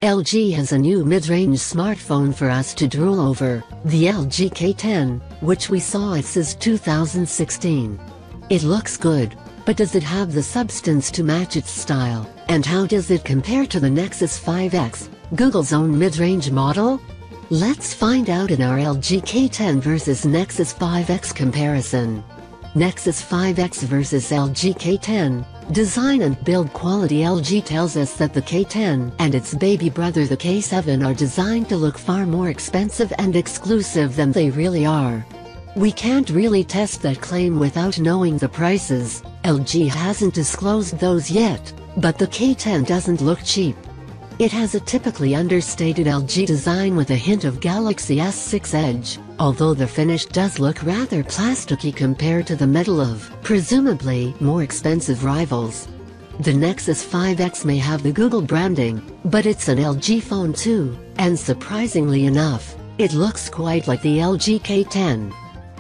LG has a new mid-range smartphone for us to drool over, the LG K10, which we saw at CES 2016. It looks good, but does it have the substance to match its style, and how does it compare to the Nexus 5X, Google's own mid-range model? Let's find out in our LG K10 versus Nexus 5X comparison. Nexus 5X versus LG K10. Design and build quality. LG tells us that the K10 and its baby brother the K7 are designed to look far more expensive and exclusive than they really are. We can't really test that claim without knowing the prices. LG hasn't disclosed those yet, but the K10 doesn't look cheap. It has a typically understated LG design with a hint of Galaxy S6 Edge, although the finish does look rather plasticky compared to the metal of, presumably, more expensive rivals. The Nexus 5X may have the Google branding, but it's an LG phone too, and surprisingly enough, it looks quite like the LG K10.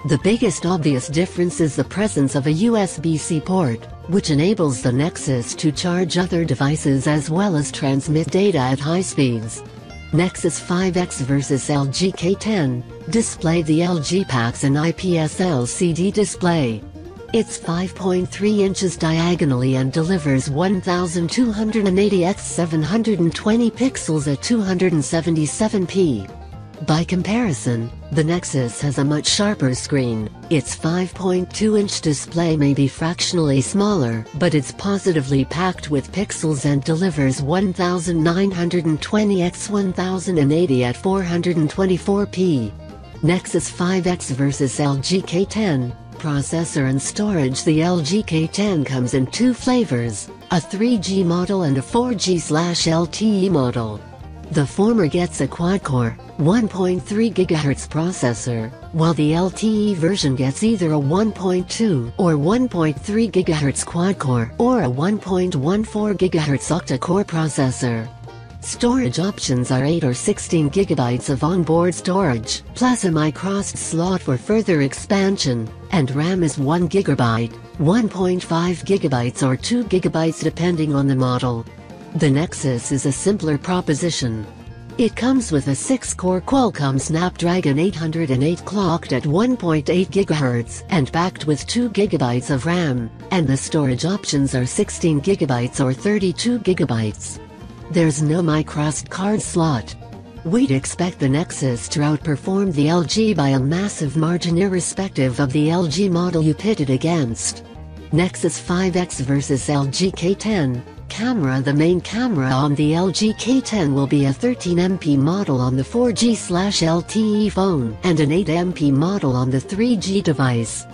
The biggest obvious difference is the presence of a USB-C port, which enables the Nexus to charge other devices as well as transmit data at high speeds. Nexus 5X versus LG K10. Display. The LG packs an IPS LCD display. It's 5.3 inches diagonally and delivers 1280 x 720 pixels at 277p. By comparison, the Nexus has a much sharper screen. Its 5.2-inch display may be fractionally smaller, but it's positively packed with pixels and delivers 1920 x 1080 at 424p. Nexus 5X versus LG K10. Processor and storage. The LG K10 comes in two flavors, a 3G model and a 4G/LTE model. The former gets a quad-core, 1.3 GHz processor, while the LTE version gets either a 1.2 or 1.3 GHz quad-core or a 1.14 GHz octa-core processor. Storage options are 8 or 16 GB of onboard storage, plus a microSD slot for further expansion, and RAM is 1 GB, 1.5 GB or 2 GB depending on the model. The Nexus is a simpler proposition. It comes with a 6-core Qualcomm Snapdragon 808 clocked at 1.8 GHz and packed with 2 GB of RAM, and the storage options are 16 GB or 32 GB. There's no microSD card slot. We'd expect the Nexus to outperform the LG by a massive margin irrespective of the LG model you pit it against. Nexus 5X versus LG K10. Camera. The main camera on the LG K10 will be a 13MP model on the 4G/LTE phone and an 8MP model on the 3G device.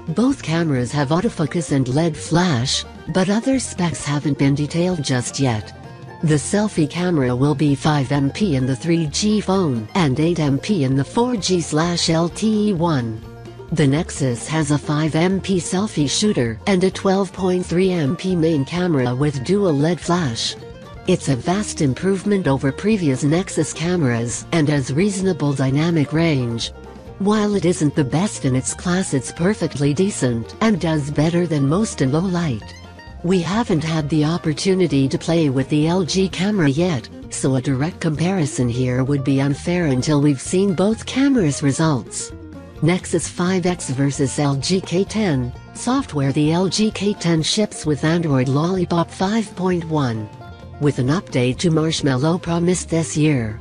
Both cameras have autofocus and LED flash, but other specs haven't been detailed just yet. The selfie camera will be 5MP in the 3G phone and 8MP in the 4G/LTE one. The Nexus has a 5MP selfie shooter and a 12.3MP main camera with dual LED flash. It's a vast improvement over previous Nexus cameras and has reasonable dynamic range. While it isn't the best in its class, it's perfectly decent and does better than most in low light. We haven't had the opportunity to play with the LG camera yet, so a direct comparison here would be unfair until we've seen both cameras' results. Nexus 5X versus LG K10. Software. The LG K10 ships with Android Lollipop 5.1, with an update to Marshmallow promised this year.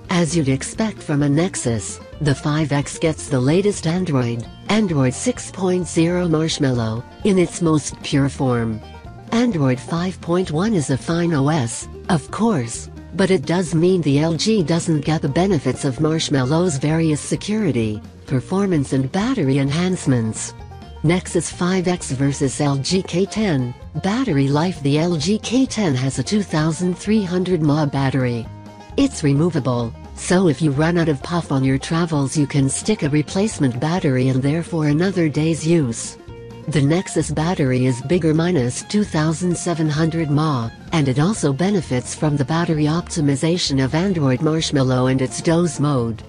As you'd expect from a Nexus, the 5X gets the latest Android 6.0 Marshmallow, in its most pure form. Android 5.1 is a fine OS, of course, but it does mean the LG doesn't get the benefits of Marshmallow's various security, performance and battery enhancements. Nexus 5X versus LG K10. Battery life. The LG K10 has a 2300 mAh battery. It's removable, so if you run out of puff on your travels you can stick a replacement battery in there for another day's use. The Nexus battery is bigger, minus 2700 mAh, and it also benefits from the battery optimization of Android Marshmallow and its doze mode.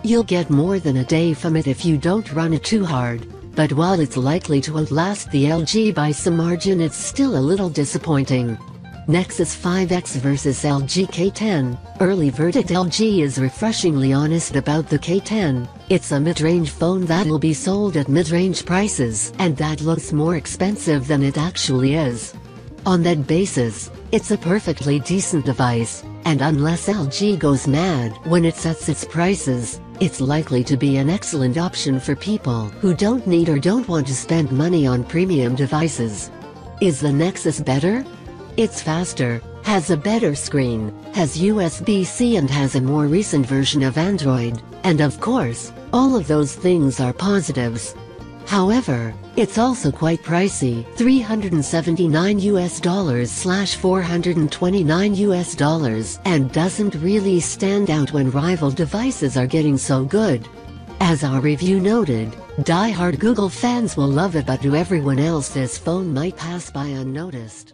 You'll get more than a day from it if you don't run it too hard, but while it's likely to outlast the LG by some margin, it's still a little disappointing. Nexus 5X vs LG K10. Early verdict: LG is refreshingly honest about the K10. It's a mid-range phone that'll be sold at mid-range prices, and that looks more expensive than it actually is. On that basis, it's a perfectly decent device, and unless LG goes mad when it sets its prices, it's likely to be an excellent option for people who don't need or don't want to spend money on premium devices. Is the Nexus better? It's faster, has a better screen, has USB-C and has a more recent version of Android, and of course, all of those things are positives. However, it's also quite pricey, $379/$429, and doesn't really stand out when rival devices are getting so good. As our review noted, die-hard Google fans will love it, but to everyone else this phone might pass by unnoticed.